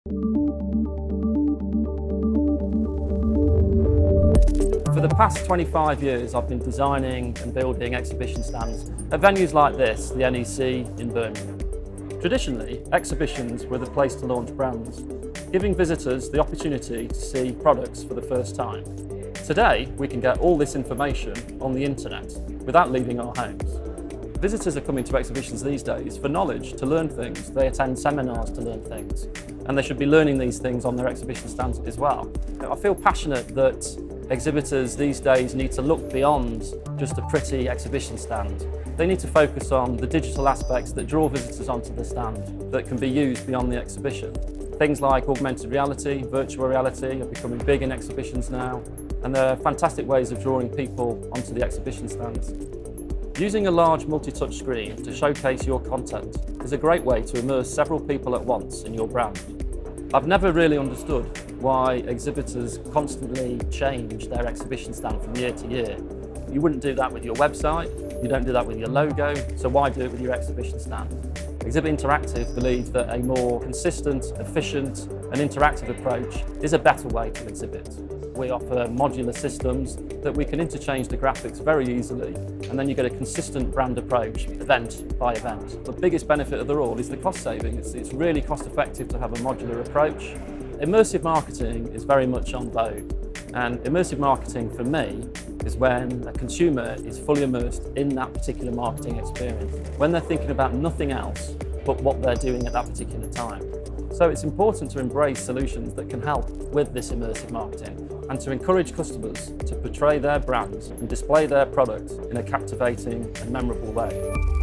For the past 25 years, I've been designing and building exhibition stands at venues like this, the NEC in Birmingham. Traditionally, exhibitions were the place to launch brands, giving visitors the opportunity to see products for the first time. Today, we can get all this information on the internet without leaving our homes. Visitors are coming to exhibitions these days for knowledge, to learn things. They attend seminars to learn things, and they should be learning these things on their exhibition stands as well. I feel passionate that exhibitors these days need to look beyond just a pretty exhibition stand. They need to focus on the digital aspects that draw visitors onto the stand that can be used beyond the exhibition. Things like augmented reality, virtual reality are becoming big in exhibitions now, and they're fantastic ways of drawing people onto the exhibition stands. Using a large multi-touch screen to showcase your content is a great way to immerse several people at once in your brand. I've never really understood why exhibitors constantly change their exhibition stand from year to year. You wouldn't do that with your website, you don't do that with your logo, so why do it with your exhibition stand? Exhibit Interactive believes that a more consistent, efficient and interactive approach is a better way to exhibit. We offer modular systems that we can interchange the graphics very easily, and then you get a consistent brand approach, event by event. The biggest benefit of the all is the cost saving. It's really cost effective to have a modular approach. Immersive marketing is very much on vogue, and immersive marketing for me is when a consumer is fully immersed in that particular marketing experience, when they're thinking about nothing else but what they're doing at that particular time. So it's important to embrace solutions that can help with this immersive marketing and to encourage customers to portray their brands and display their products in a captivating and memorable way.